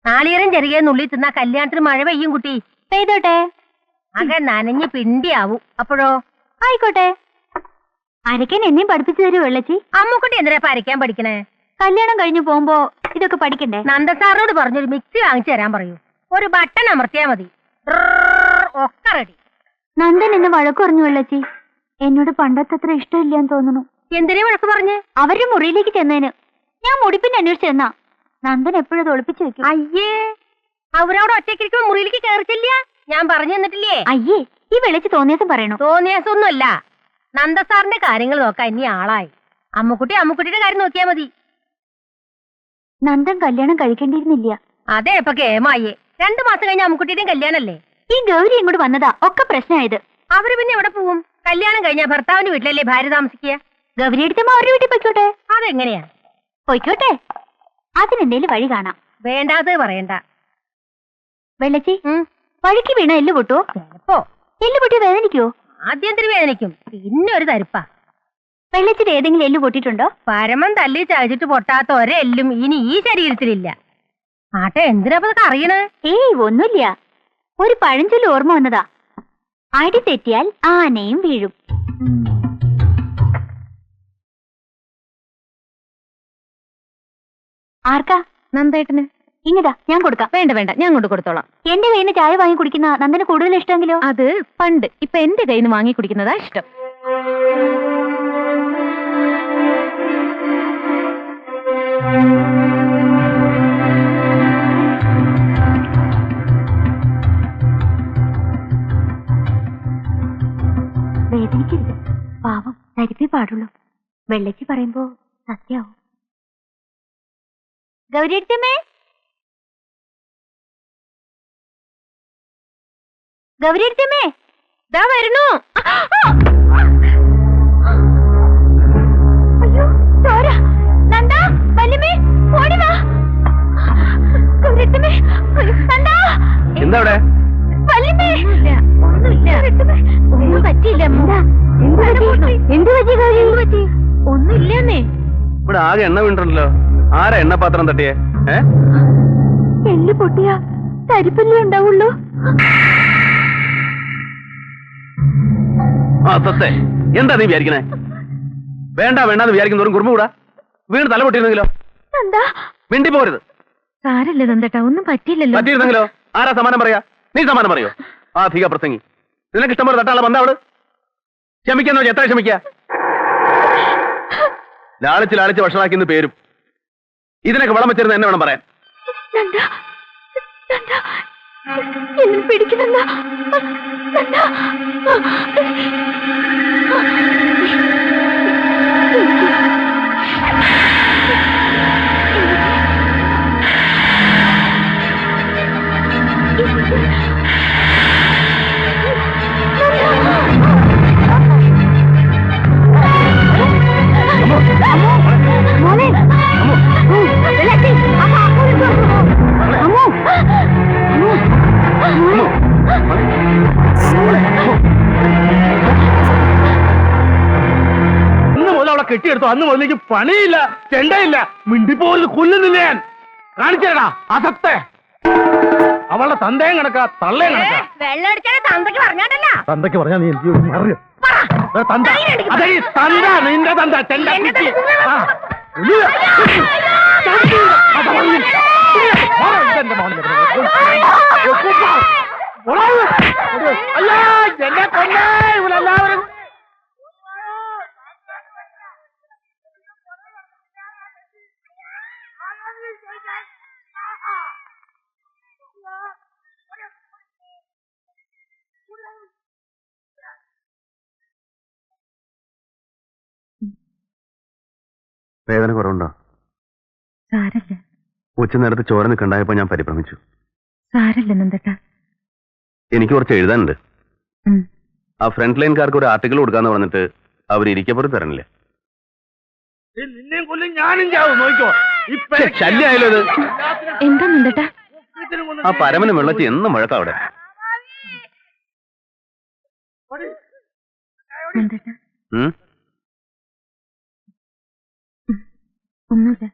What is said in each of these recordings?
നാളികേരം ചെറിയ നുള്ളി തിന്നാ കല്യാണത്തിന് മഴ പെയ്യും കുട്ടി. പെയ്തോട്ടെ. അക നനഞ്ഞ് പിണ്ടിയാവും. അപ്പോഴോ? ആയിക്കോട്ടെ. അരയ്ക്കാൻ എന്നെയും പഠിപ്പിച്ചു തരൂ വെള്ളച്ചി. അമ്മുക്കുട്ടി എന്തിനാ അരയ്ക്കാൻ പഠിക്കണേ? കല്യാണം കഴിഞ്ഞു പോകുമ്പോ ഇതൊക്കെ പഠിക്കണ്ടേ? നന്ദസാറിനോട് പറഞ്ഞൊരു മിക്സി വാങ്ങിച്ചു തരാൻ പറയൂ. ഒരു ബട്ടൺ അമർത്തിയാ മതി, ഒക്കെ റെഡി. നന്ദൻ എന്നെ വഴക്ക് പറഞ്ഞു വെള്ളച്ചി. എന്നോട് പണ്ടത്തത്ര ഇഷ്ടമില്ലാന്ന് തോന്നുന്നു. എന്തിനാ വഴക്ക് പറഞ്ഞ്? അവരുടെ മുറിയിലേക്ക് ചെന്നതിന്. ഞാൻ മുടിപ്പിന് അന്വേഷിച്ചു ചെന്നാ നന്ദൻ എപ്പോഴും ഒളിപ്പിച്ചു വെക്കും. അയ്യേ, അവരോട് ഒറ്റയ്ക്കിരിക്കുമ്പോ മുറിയിലേക്ക് കയറിച്ചില്ല. ഞാൻ പറഞ്ഞു തന്നിട്ടില്ലേ? അയ്യേ, ഈ വെളിച്ച് തോന്നിയസം പറയണു. തോന്നിയാസൊന്നുമല്ല, നന്ദസാറിന്റെ കാര്യങ്ങൾ നോക്കാൻ ഇനി ആളായി. അമ്മുക്കുട്ടിയുടെ കാര്യം നോക്കിയാ മതി. നന്ദൻ കല്യാണം കഴിക്കേണ്ടിയിരുന്നില്ല. അതെ, ഇപ്പൊ കേമായേ. 2 മാസം കഴിഞ്ഞ അമ്മുക്കുട്ടിയുടെയും കല്യാണല്ലേ. ഈ ഗൗരി ഇങ്ങോട്ട് വന്നതാ ഒക്കെ പ്രശ്നമായത്. അവര് പിന്നെ എവിടെ പോവും? കല്യാണം കഴിഞ്ഞാ ഭർത്താവിന്റെ വീട്ടിലല്ലേ ഭാര്യ താമസിക്കുക. ഗൗരി എടുത്തമ്മ അവരുടെ വീട്ടിൽ പൊയ്ക്കോട്ടെ. അതെങ്ങനെയാ? പൊയ്ക്കോട്ടെ, അതിനെന്തേലും വഴി കാണാം. വേണ്ടാത് പറയണ്ട വെള്ളച്ചി. വഴിക്ക് വീണ എല്ല് പൊട്ടുവോ? ചിലപ്പോ. എല്ല് പൊട്ടി വേദനിക്കോ? ആദ്യം തിരി വേദനിക്കും, പിന്നെ ഒരു തരിപ്പാ. വെള്ളച്ചിട്ട് ഏതെങ്കിലും എല്ല് പൊട്ടിയിട്ടുണ്ടോ? പരമം തല്ലി ചതച്ചിട്ട് പൊട്ടാത്ത ഒരെല്ലും ഇനി ഈ ശരീരത്തിലില്ല. ആട്ടെ, എന്തിനാ അറിയണേ? ഏയ് ഒന്നുമില്ല, ഒരു പഴഞ്ചൊല്ല് ഓർമ്മ വന്നതാ. അടി തെറ്റിയാൽ ആനയും വീഴും. ആർക്കാ? നന്ദേട്ടന്. ഇങ്ങതാ, ഞാൻ കൊടുക്കാം. വേണ്ട വേണ്ട, ഞാൻ കൊണ്ട് കൊടുത്തോളാം. എന്റെ കയ്യിൽ നിന്ന് ചായ വാങ്ങി കുടിക്കുന്ന നന്ദന് കൂടുതൽ ഇഷ്ടമെങ്കിലോ? അത് പണ്ട്. ഇപ്പൊ എന്റെ കയ്യിൽ നിന്ന് വാങ്ങി കുടിക്കുന്നതാ ഇഷ്ടം. വേദനിക്കരുത്, പാവം, തരിപ്പേ പാടുള്ളൂ. വെള്ളച്ചി പറയുമ്പോ സത്യാവും. ഗൗരിയടുത്തമ്മേ, ഗൗരിയടുത്തമ്മേ, ദാ വരുന്നു. അയ്യോ ചോര. നന്ദ, വല്യമ്മേ, ഓടി വാ. ഗൗരിയടുത്തമ്മേ, നന്ദ. എന്താ അവിടെ? വല്യമ്മേ, ഒന്നും പറ്റിയില്ല. എന്ത് പറ്റി ഗൗരി? എന്ത് പറ്റി? ഒന്നുമില്ലെന്നേ. ഇവിടെ ആകെ എണ്ണ വീണിട്ടുണ്ടല്ലോ. ആരാ എണ്ണപാത്രം തട്ടിയേ? എല്ല് പൊട്ടിയ തരിപ്പല്ലേ ഉണ്ടാവുള്ളൂ. ആ സത്തെ, എന്താ നീ വിചാരിക്കണേ? വേണ്ട വേണ്ടാന്ന് വിചാരിക്കുന്നവരും കുറുമ്പ് കൂടാ. വീണ് തല പൊട്ടിയിരുന്നെങ്കിലോ? എന്താ മിണ്ടി പോരുത്. സാരല്ലേ നന്ദേട്ടാ, ഒന്നും പറ്റിയില്ലല്ലോ. പറ്റിയിരുന്നെങ്കിലോ? ആരാ സമാനം പറയാ? നീ സമാനം പറയോ? ആ അധിക പ്രസംഗി. നിനക്ക് ഇഷ്ടം പോലെ തട്ടാളെ ബന്ധം അവള്. ക്ഷമിക്കുന്നോ? എത്ര ക്ഷമിക്ക? ലാളിച്ച് ഭക്ഷണമാക്കിന്ന് പേരും. ഇതിനൊക്കെ വളം വെച്ചിരുന്ന എന്നെ വേണം പറയാൻ. പിടിക്കുന്ന ഇന്ന് മുതൽ അവളെ കെട്ടിയെടുത്തു. അന്ന് മുതലേക്ക് പണിയില്ല, ചെണ്ടയില്ല, മിണ്ടിപ്പോലും കൊല്ലുന്നില്ല ഞാൻ. കാണിച്ചേടാ അസത്തെ. അവളുടെ തന്തയും കണക്കാ, തള്ളയും കണക്കാ. വെള്ളം അടിച്ചാൽ തന്തയ്ക്ക് പറഞ്ഞാട്ടല്ല. തന്തയ്ക്ക് പറഞ്ഞാ നീ അറിയോ? തന്ത, അതെ തന്ത, നിന്റെ തന്ത ചെണ്ട കുറ്റി. എന്നെ കൊന്നേ ഇവരെല്ലാവരും. വേദന കുറവുണ്ടോ? സാരല്ല. ഉച്ചനേരത്ത് ചോര നിൽക്കണ്ടായപ്പോ ഞാൻ പരിഭ്രമിച്ചു. സാരല്ല നന്ദേട്ടാ. എനിക്ക് കുറച്ച് എഴുതാനുണ്ട്. ആ ഫ്രണ്ട് ലൈൻകാർക്ക് ഒരു ആർട്ടിക്കിൾ കൊടുക്കാന്ന് പറഞ്ഞിട്ട് അവർ ഇരിക്കപ്പുറത്ത് തരണില്ലേ? നിന്നെയും കൊല്ലും ഞാനും ചാവും, നോക്കിക്കോ. ശല്യായാലോ ഇത്? എന്താ നന്ദേട്ടാ? ആ പരമനും വെള്ളത്തി എന്നും മുഴക്കം അവിടെ. നന്ദേട്ടാ, ഒന്നുമില്ല.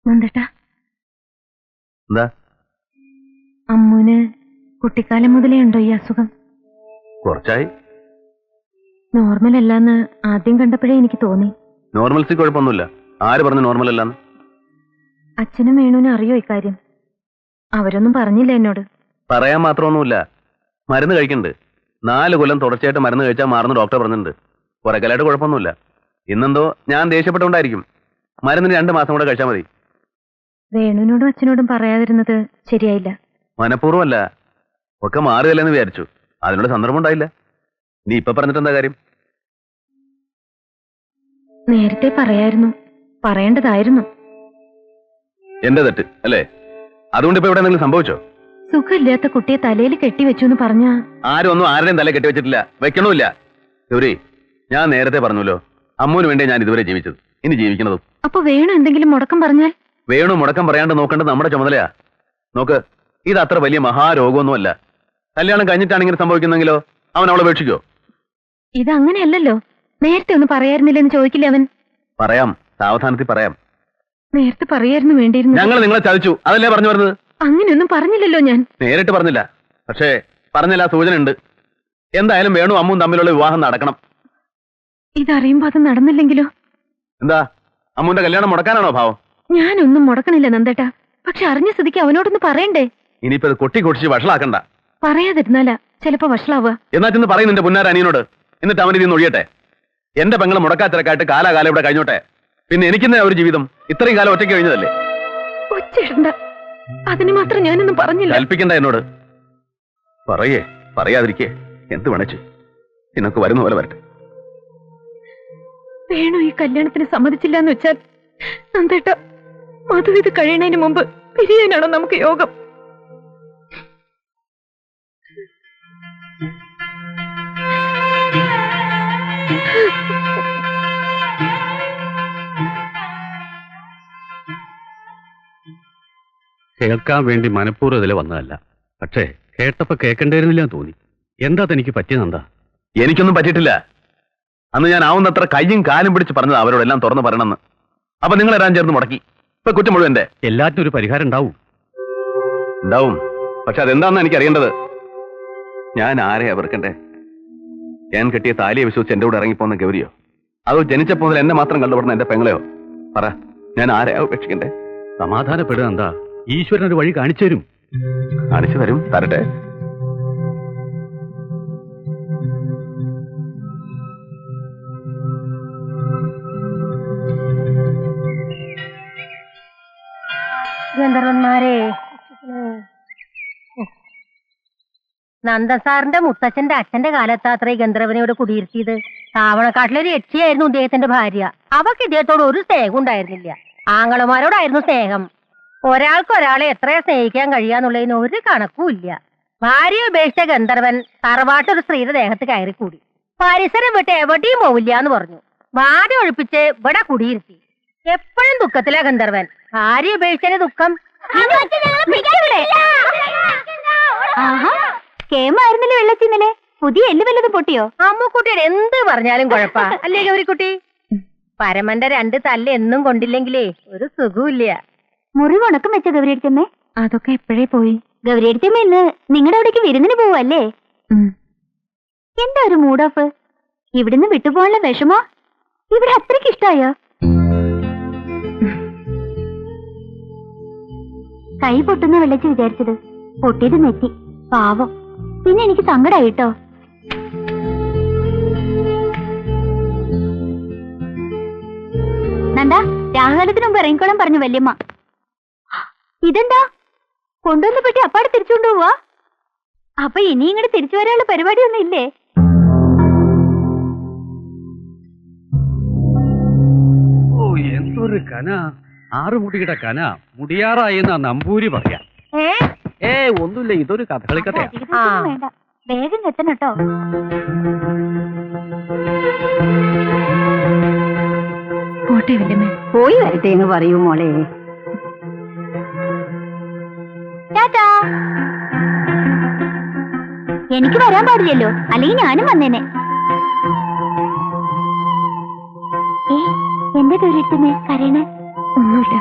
നന്ദേട്ടാ, എന്താ? അമ്മൂന് കുട്ടിക്കാലം മുതലേ ഉണ്ടോ ഈ അസുഖം? കുറച്ചായി. നോർമൽ അല്ലാന്ന് ആദ്യം കണ്ടപ്പോഴേ എനിക്ക് തോന്നി. നോർമൽസി കുഴപ്പമൊന്നുമില്ല. ആര് പറഞ്ഞു നോർമൽ അല്ലാന്ന്? അച്ഛനും വേണുവിനും അറിയോ ഇക്കാര്യം? അവരൊന്നും പറഞ്ഞില്ല എന്നോട്. പറയാൻ മാത്രമൊന്നുമില്ല. മരുന്ന് കഴിക്കുന്നുണ്ട്. 4 കൊല്ലം തുടർച്ചയായിട്ട് മരുന്ന് കഴിച്ചാൽ മാറുന്ന ഡോക്ടർ പറഞ്ഞിട്ടുണ്ട്. കുറെ കാലമായിട്ട് കുഴപ്പമൊന്നുമില്ല. ഇന്നെന്തോ ഞാൻ ദേഷ്യപ്പെട്ടുകൊണ്ടായിരിക്കും. മരുന്നിന് 2 മാസം കൂടെ കഴിച്ചാൽ മതി. വേണുവിനോടും അച്ഛനോടും പറയാതിരുന്നത് ശരിയായില്ല. മനഃപൂർവ്വമല്ല, ഒക്കെ മാറുകയല്ലെന്ന് വിചാരിച്ചു. അതിനുള്ള സന്ദർഭം ഉണ്ടായില്ല. നീ ഇപ്പൊ പറഞ്ഞിട്ട് എന്താ കാര്യം? നേരത്തെ പറയായിരുന്നു, പറയേണ്ടതായിരുന്നു. എന്റെ തെറ്റ് അല്ലേ? അതുകൊണ്ട് ഇപ്പൊ ഇവിടെ എന്തെങ്കിലും സംഭവിച്ചോ? സുഖമില്ലാത്ത കുട്ടിയെ തലയിൽ കെട്ടിവെച്ചു എന്ന് പറഞ്ഞ ആരും ഒന്നും ആരുടെയും തല കെട്ടിവെച്ചിട്ടില്ല, വെക്കണമില്ല. ഗൗരി, ഞാൻ നേരത്തെ പറഞ്ഞല്ലോ, അമ്മൂന് വേണ്ടി ഞാൻ ഇതുവരെ ജീവിച്ചത്, ഇനി ജീവിക്കുന്നതും. അപ്പൊ വേണു എന്തെങ്കിലും മുടക്കം പറഞ്ഞാൽ? വേണു മുടക്കം പറയാണ്ട് നോക്കേണ്ടത് നമ്മുടെ ചുമതലയാ. നോക്ക്, ഇത് അത്ര വലിയ മഹാരോഗമൊന്നുമല്ല. കല്യാണം കഴിഞ്ഞിട്ടാണ് ഇങ്ങനെ സംഭവിക്കുന്നെങ്കിലോ അവൻ അവളെ ഉപേക്ഷിക്കോ? ഇതങ്ങനെയല്ലല്ലോ. നേരത്തെ ഒന്ന് പറയായിരുന്നില്ലെന്ന് ചോദിക്കില്ല അവൻ? പറയാം, സാവധാനത്തിൽ പറയാം. നേരത്തെ പറയായിരുന്നു വേണ്ടിയിരുന്നു. ഞങ്ങൾ നിങ്ങളെ ചതിച്ചു, അതല്ലേ പറഞ്ഞു വരുന്നത്? അങ്ങനെയൊന്നും പറഞ്ഞില്ലല്ലോ ഞാൻ. നേരിട്ട് പറഞ്ഞില്ല, പക്ഷേ പറഞ്ഞില്ല, സൂചന ഉണ്ട്. എന്തായാലും വേണു അമ്മും തമ്മിലുള്ള വിവാഹം നടക്കണം. ഇതറിയുമ്പോ അത് നടന്നില്ലെങ്കിലോ? എന്താ, അമ്മുവിന്റെ കല്യാണം മുടക്കാനാണോ ഭാവം? ഞാനൊന്നും മുടക്കണില്ല നന്ദേട്ടാ. പക്ഷെ അറിഞ്ഞ സ്ഥിതിക്ക് അവനോടൊന്ന് പറയണ്ടേ? ഇനിയിപ്പോ ഇത് കൊട്ടിക്കൊടിച്ച് വഷളാക്കണ്ട. പറയാതിരുന്നാലാ ചിലപ്പോ വഷളാവുക. എന്നാ ചെന്ന് പറയും നിന്റെ പുന്നാര അനിയനോട്. എന്നിട്ട് അവൻ ഇതിന്ന് ഒഴിയട്ടെ. എന്റെ പെങ്ങള് മുടക്കാത്തിരക്കായിട്ട് കാലാകാലം ഇവിടെ കഴിഞ്ഞോട്ടെ. പിന്നെ എനിക്കെന്താ ഒരു ജീവിതം? ഇത്രയും കാലം ഒറ്റയ്ക്ക് കഴിഞ്ഞതല്ലേ? ഒച്ചയിടണ്ട, അതിന് മാത്രം ഞാനൊന്നും പറഞ്ഞില്ല. കൽപ്പിക്കണ്ട എന്നോട്. പറയേ, പറയാതിരിക്കേ, എന്ത് വേണച്ചു നിനക്ക് വരുന്ന പോലെ വരട്ടെ. വേണു ഈ കല്യാണത്തിന് സമ്മതിച്ചില്ല എന്ന് വെച്ചാൽ നന്ദേട്ട, മധു ഇത് കഴിയണതിന് മുമ്പ് പിരിയാനാണോ നമുക്ക് യോഗം? കേൾക്കാൻ വേണ്ടി മനഃപൂർവ്വം ഇതിൽ വന്നതല്ല. പക്ഷേ കേട്ടപ്പോ കേൾക്കണ്ടായിരുന്നില്ല തോന്നി. എന്താ തനിക്ക് പറ്റിയതെന്താ? എനിക്കൊന്നും പറ്റിയിട്ടില്ല. അന്ന് ഞാൻ ആവുന്നത്ര കയ്യും കാലും പിടിച്ച് പറഞ്ഞത് അവരോടെല്ലാം തുറന്ന് പറയണമെന്ന്. അപ്പൊ നിങ്ങൾ എല്ലാം ചേർന്ന് മുടക്കി. ഇപ്പൊ കുറ്റം മുഴുവൻ എന്റെ. എല്ലാറ്റിനും ഒരു പരിഹാരം ഉണ്ടാവും. ഉണ്ടാവും, പക്ഷെ അതെന്താന്ന് എനിക്ക് അറിയേണ്ടത്. ഞാൻ ആരെയാ വെറുക്കണ്ടേ? ഞാൻ കെട്ടിയ താലിയെ വിശ്വസിച്ച് എന്റെ കൂടെ ഇറങ്ങിപ്പോന്ന ഗൗരിയോ, അതോ ജനിച്ചപ്പോ മുതൽ എന്നെ മാത്രം കണ്ടുപെടുന്ന എന്റെ പെങ്ങളെയോ? പറ, ഞാൻ ആരെയാ ഉപേക്ഷിക്കണ്ടേ? സമാധാനപ്പെടുക. എന്താ, ഈശ്വരൻ ഒരു വഴി കാണിച്ചു തരും. കാണിച്ചു തരും, തരട്ടെ. ഗന്ധർവന്മാരെ, നന്ദസാറിന്റെ മുത്തച്ഛന്റെ അച്ഛന്റെ കാലത്താത്ര ഈ ഗന്ധർവനോട് കുടിയിരുത്തിയത്. താവണക്കാട്ടിലൊരു യക്ഷിയായിരുന്നു ഇദ്ദേഹത്തിന്റെ ഭാര്യ. അവക്ക് ഇദ്ദേഹത്തോട് ഒരു സ്നേഹം ഉണ്ടായിരുന്നില്ല. ആങ്ങളമാരോടായിരുന്നു സ്നേഹം. ഒരാൾക്കൊരാളെ എത്രയാ സ്നേഹിക്കാൻ കഴിയാന്നുള്ളതിന് ഒരു കണക്കുമില്ല. ഭാര്യ ഉപേക്ഷിച്ച ഗന്ധർവൻ തറവാട്ടൊരു സ്ത്രീയുടെ ദേഹത്ത് കയറിക്കൂടി. പരിസരം വിട്ട് എവിടെയും പോവില്ല എന്ന് പറഞ്ഞു. വാടി ഒഴിപ്പിച്ച് ഇവിടെ കുടിയിരുത്തി. എപ്പോഴും ദുഃഖത്തിലാ ഗന്ധർവൻ. ഭാര്യ ഉപേക്ഷിച്ചതിന്റെ ദുഃഖം. കേമായിരുന്നില്ലേ വെള്ളച്ചിന്നലെ? പുതിയ എല്ല് വല്ലതും പൊട്ടിയോ? അമ്മുക്കുട്ടിയുടെ എന്ത് പറഞ്ഞാലും കുഴപ്പാ അല്ലേ ഗൗരിക്കുട്ടി? പരമന്റെ 2 തല്ല് എന്നും കൊണ്ടില്ലെങ്കിലേ ഒരു സുഖമില്ല. മുറിവ് ഉണക്കം വെച്ച ഗൗരിയടുത്തമ്മേ? അതൊക്കെ എപ്പോഴേ പോയി. ഗൗരിയടുത്തമ്മ ഇന്ന് നിങ്ങളുടെ അവിടേക്ക് വിരുന്നിന് പോവല്ലേ? എന്താ ഒരു മൂഡ് ഓഫ്? ഇവിടുന്ന് വിട്ടുപോകാനുള്ള വിഷമോ? ഇവിടെ അത്രയ്ക്ക് ഇഷ്ടായോ? കൈ പൊട്ടുന്ന വെള്ളച്ച് വിചാരിച്ചത്, പൊട്ടിയത് നെറ്റി. പാവം. പിന്നെ എനിക്ക് സങ്കടായിട്ടോ. നന്ദാ, രാഹുകാലത്തിന് മുമ്പ് ഇറങ്ങിക്കോളാൻ പറഞ്ഞു വല്യമ്മ. ഇതെന്താ കൊണ്ടുവന്ന പെട്ടി അപ്പാടെ തിരിച്ചുകൊണ്ടു പോവാ? അപ്പൊ ഇനി ഇങ്ങോട്ട് തിരിച്ചു വരാനുള്ള പരിപാടിയൊന്നും ഇല്ലേ? ഓ, എന്തൊരു കന! 6 മുടിയുടെ കന മുടിയാറായി എന്നാ നമ്പൂരി പറയാ. ഒന്നുമില്ല, ഇതൊരു കഥകളിക്കഥയാ. വേണ്ട, വേഗം എത്തണം കേട്ടോ. പോട്ടെ വല്യമ്മ. പോയി വരട്ടെ എന്ന് പറയൂ മോളെ. ടാറ്റാ. എനിക്ക് വരാൻ പാടില്ലല്ലോ, അല്ലെങ്കിൽ ഞാനും വന്നേനെ. എന്താ ദൂരത്തുന്നേ കരയണേ? ഒന്നുമില്ല.